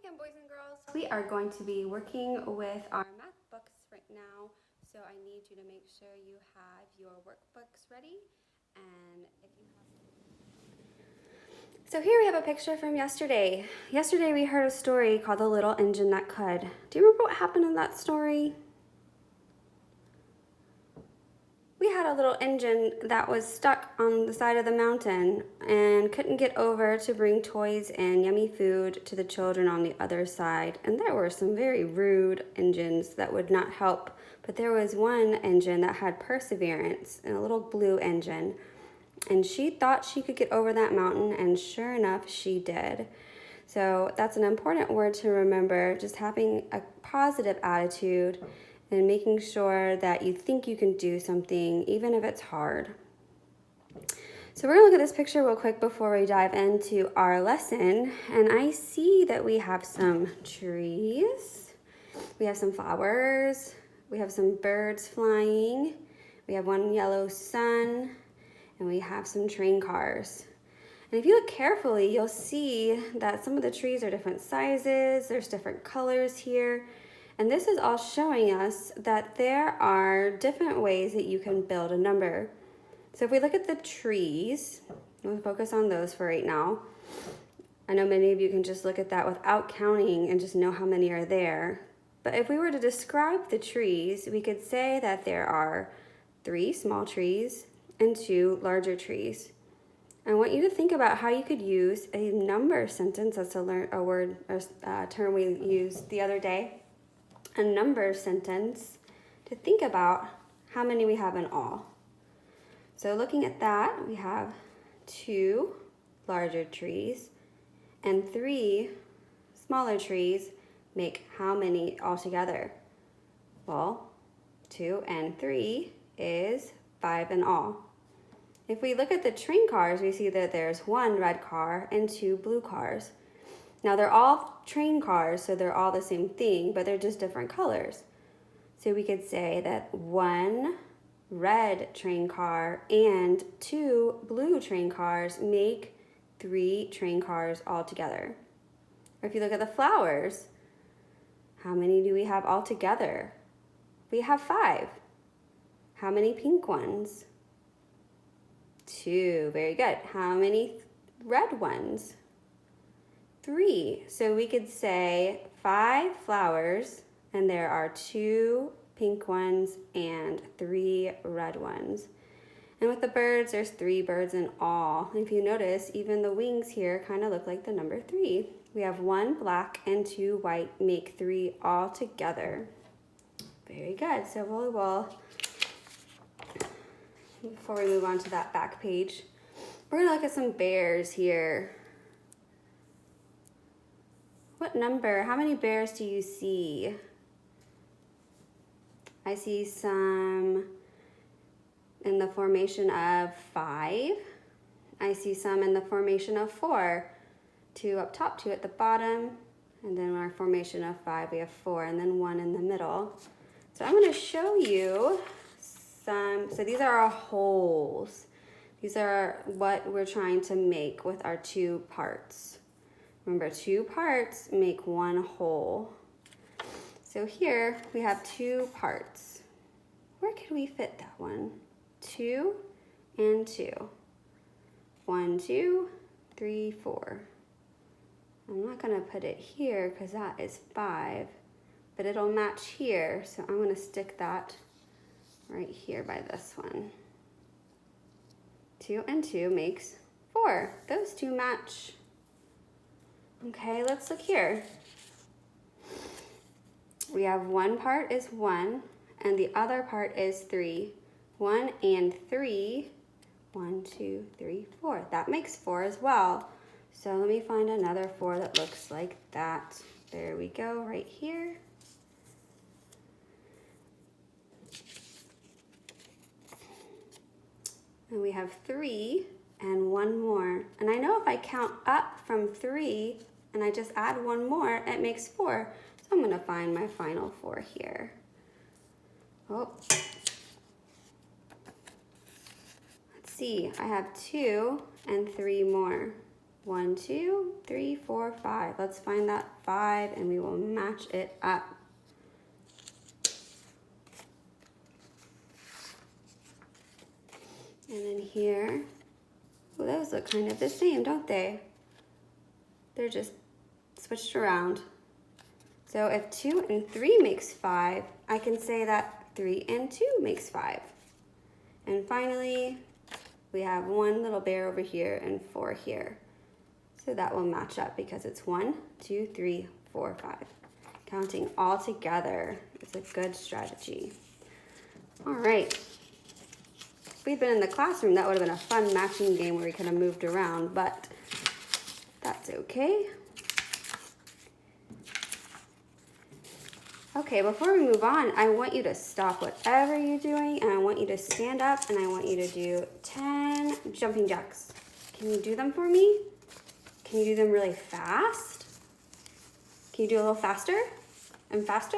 Welcome, boys and girls. We are going to be working with our math books right now, so I need you to make sure you have your workbooks ready. And if you have... So here we have a picture from yesterday. Yesterday we heard a story called The Little Engine That Could. Do you remember what happened in that story? We had a little engine that was stuck on the side of the mountain and couldn't get over to bring toys and yummy food to the children on the other side. And there were some very rude engines that would not help, but there was one engine that had perseverance, and a little blue engine. And she thought she could get over that mountain, and sure enough, she did. So that's an important word to remember, just having a positive attitude and making sure that you think you can do something, even if it's hard. So we're gonna look at this picture real quick before we dive into our lesson. And I see that we have some trees, we have some flowers, we have some birds flying, we have one yellow sun, and we have some train cars. And if you look carefully, you'll see that some of the trees are different sizes, there's different colors here. And this is all showing us that there are different ways that you can build a number. So if we look at the trees, we'll focus on those for right now. I know many of you can just look at that without counting and just know how many are there. But if we were to describe the trees, we could say that there are 3 small trees and 2 larger trees. I want you to think about how you could use a number sentence. That's a word or term we used the other day. A number sentence to think about how many we have in all. So looking at that, we have 2 larger trees and 3 smaller trees make how many altogether? Well, 2 and 3 is 5 in all. If we look at the train cars, we see that there's 1 red car and 2 blue cars. Now they're all train cars, so they're all the same thing, but they're just different colors. So we could say that 1 red train car and 2 blue train cars make 3 train cars all together. Or if you look at the flowers, how many do we have all together? We have 5. How many pink ones? 2, very good. How many red ones? 3. So we could say 5 flowers, and there are 2 pink ones and 3 red ones. And with the birds, there's 3 birds in all. And if you notice, even the wings here kind of look like the number 3. We have 1 black and 2 white make 3 all together. Very good. So we will, before we move on to that back page, we're going to look at some bears here. What number? How many bears do you see? I see some in the formation of 5. I see some in the formation of 4. 2 up top, 2 at the bottom, and then our formation of 5, we have 4, and then 1 in the middle. So I'm going to show you some, so these are our holes. These are what we're trying to make with our 2 parts. Remember, 2 parts make 1 whole. So here we have 2 parts. Where could we fit that one? 2 and 2. 1, 2, 3, 4. I'm not gonna put it here because that is 5, but it'll match here. So I'm gonna stick that right here by this one. 2 and 2 makes 4. Those 2 match. Okay, let's look here. We have 1 part is 1, and the other part is 3. 1 and 3, 1, 2, 3, 4. That makes 4 as well. So let me find another 4 that looks like that. There we go, right here. And we have 3 and 1 more. And I know if I count up from 3 and I just add 1 more, it makes 4. So I'm gonna find my final 4 here. Oh. Let's see, I have 2 and 3 more. 1, 2, 3, 4, 5. Let's find that 5 and we will match it up. And then here, well, those look kind of the same, don't they? They're just switched around. So if 2 and 3 makes 5, I can say that 3 and 2 makes 5. And finally, we have 1 little bear over here and 4 here. So that will match up because it's 1, 2, 3, 4, 5. Counting all together is a good strategy. All right. If we'd been in the classroom, that would have been a fun matching game where we could have moved around, but that's okay. Okay, before we move on, I want you to stop whatever you're doing and I want you to stand up and I want you to do 10 jumping jacks. Can you do them for me? Can you do them really fast? Can you do a little faster and faster?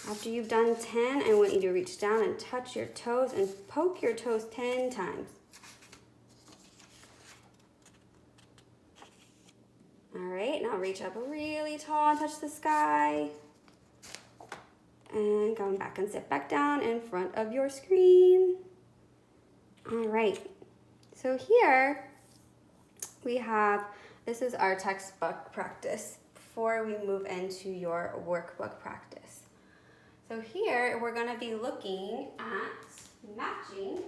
After you've done 10, I want you to reach down and touch your toes and poke your toes 10 times. All right, now reach up really tall and touch the sky. And come back and sit back down in front of your screen. All right, so here we have, this is our textbook practice before we move into your workbook practice. So here we're gonna be looking at matching.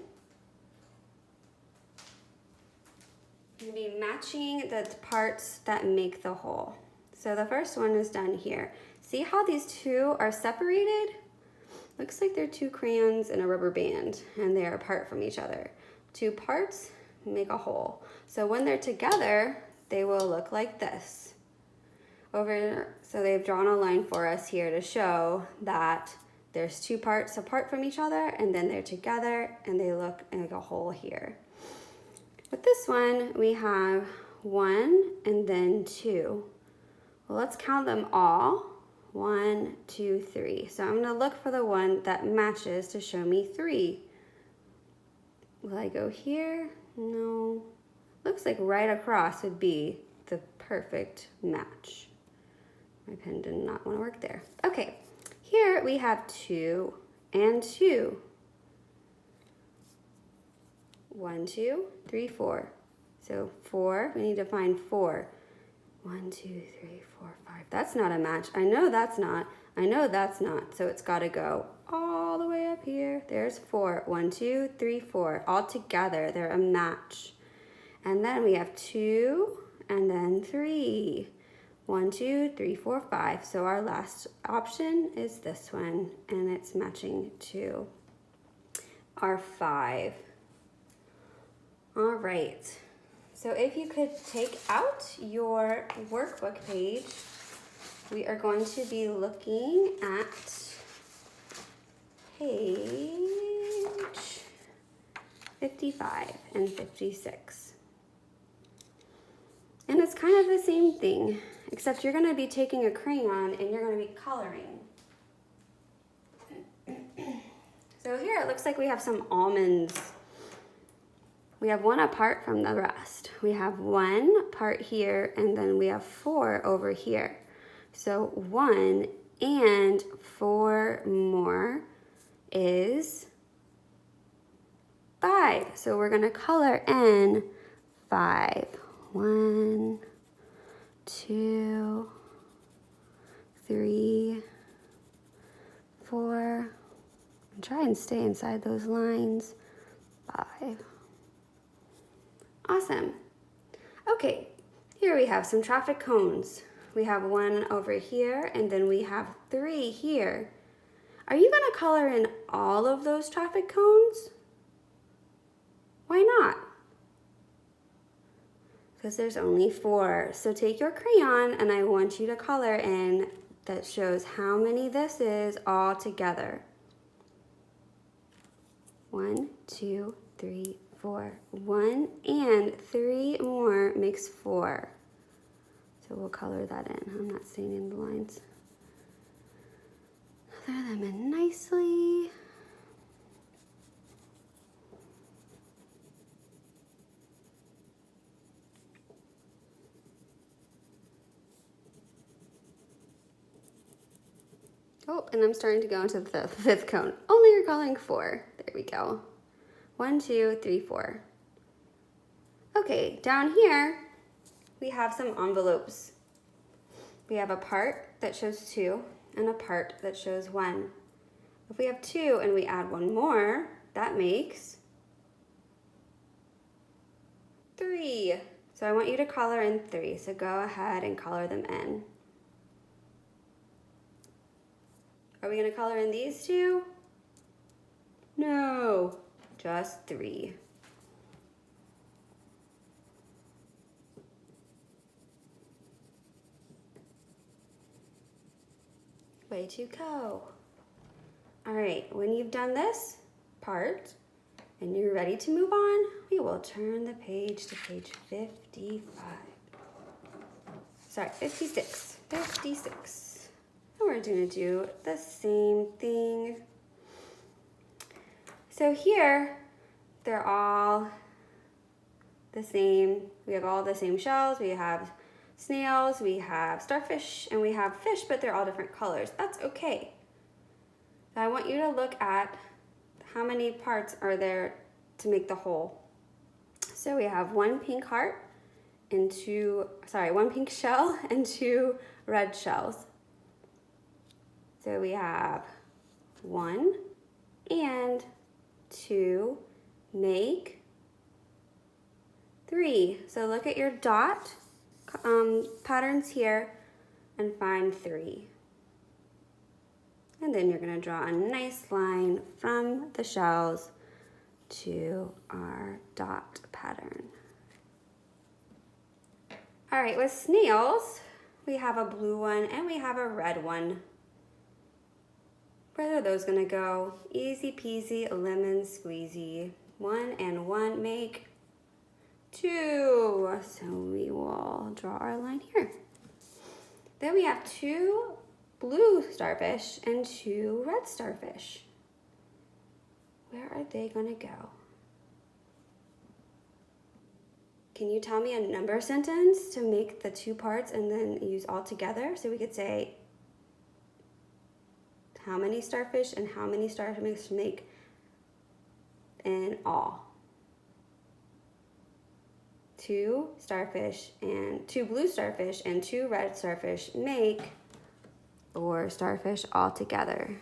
We're gonna be matching the parts that make the whole. So the first one is done here. See how these two are separated? Looks like they're 2 crayons and a rubber band and they are apart from each other. 2 parts make a whole. So when they're together, they will look like this. So they've drawn a line for us here to show that there's 2 parts apart from each other and then they're together and they look like a whole here. With this one, we have 1 and then 2. Well, let's count them all. 1, 2, 3. So I'm gonna look for the one that matches to show me 3. Will I go here? No. Looks like right across would be the perfect match. My pen did not want to work there. Okay, here we have 2 and 2. 1, 2, 3, 4. So 4, we need to find 4. 1, 2, 3, 4, 5. That's not a match. I know that's not. I know that's not. So it's got to go all the way up here. There's 4. 1, 2, 3, 4. All together, they're a match. And then we have 2 and then 3. 1, 2, 3, 4, 5. So our last option is this one, and it's matching to our 5. All right. So if you could take out your workbook page, we are going to be looking at page 55 and 56. And it's kind of the same thing, except you're going to be taking a crayon and you're going to be coloring. So here it looks like we have some almonds. We have 1 apart from the rest. We have 1 part here and then we have 4 over here. So 1 and 4 more is 5. So we're gonna color in 5. 1, 2, 3, 4. And try and stay inside those lines. 5. Awesome. Okay, here we have some traffic cones. We have 1 over here and then we have 3 here. Are you gonna color in all of those traffic cones? Why not? Because there's only 4. So take your crayon and I want you to color in that shows how many this is all together. 1, 2, 3, 4. 1 and 3 more makes 4. So we'll color that in. I'm not staying in the lines. Color them in nicely. Oh, and I'm starting to go into the fifth cone. Only recalling 4. There we go. 1, 2, 3, 4. Okay, down here, we have some envelopes. We have a part that shows 2 and a part that shows 1. If we have 2 and we add 1 more, that makes 3. So I want you to color in 3, so go ahead and color them in. Are we gonna color in these 2? No, just 3. Way to go. All right, when you've done this part and you're ready to move on, we will turn the page to page 55. Sorry, 56. 56. And we're gonna do the same thing. So here, they're all the same. We have all the same shells. We have snails, we have starfish, and we have fish, but they're all different colors. That's okay. So I want you to look at how many parts are there to make the whole. So we have 1 pink heart and 1 pink shell and 2 red shells. So we have 1 and 2 make 3. So look at your dot patterns here and find 3. And then you're going to draw a nice line from the shells to our dot pattern. All right, with snails, we have a blue one and we have a red one. Where are those going to go? Easy peasy, lemon squeezy. 1 and 1 make 2. So we will draw our line here. Then we have 2 blue starfish and 2 red starfish. Where are they gonna go? Can you tell me a number sentence to make the 2 parts and then use all together? So we could say how many starfish and how many starfish make in all. 2 starfish and 2 blue starfish and 2 red starfish make 4 starfish all together.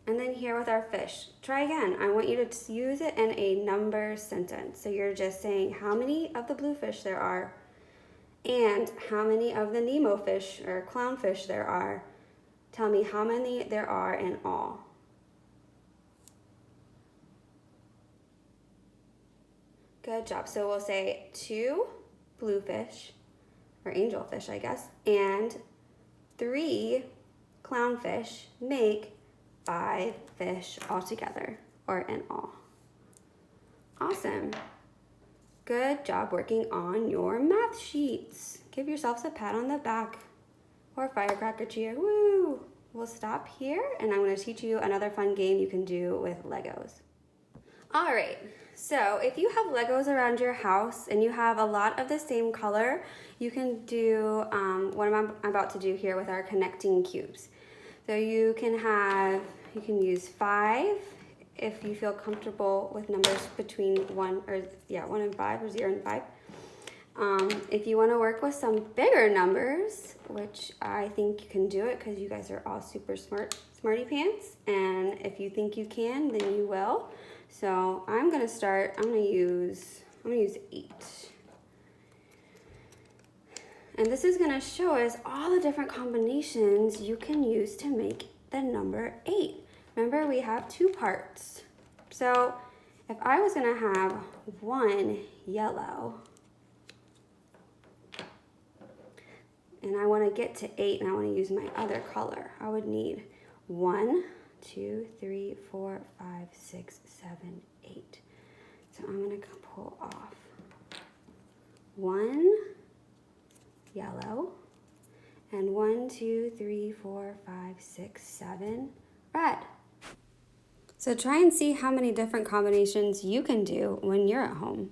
And then here with our fish, try again. I want you to use it in a number sentence. So you're just saying how many of the blue fish there are and how many of the Nemo fish or clownfish there are. Tell me how many there are in all. Good job. So we'll say 2 bluefish, or angelfish, I guess, and 3 clownfish make 5 fish altogether, or in all. Awesome. Good job working on your math sheets. Give yourselves a pat on the back or firecracker cheer. Woo! We'll stop here, and I'm going to teach you another fun game you can do with Legos. All right. So if you have Legos around your house and you have a lot of the same color, you can do what I'm about to do here with our connecting cubes. So you can use 5 if you feel comfortable with numbers between 1 and 5 or 0 and 5. If you want to work with some bigger numbers, which I think you can do it because you guys are all super smarty pants, and if you think you can, then you will. So I'm gonna use 8. And this is gonna show us all the different combinations you can use to make the number 8. Remember, we have 2 parts. So if I was gonna have 1 yellow, and I wanna get to 8 and I wanna use my other color, I would need 1, 2, 3, 4, 5, 6, 7, 8. So I'm gonna pull off 1 yellow and 1, 2, 3, 4, 5, 6, 7 red. So try and see how many different combinations you can do when you're at home.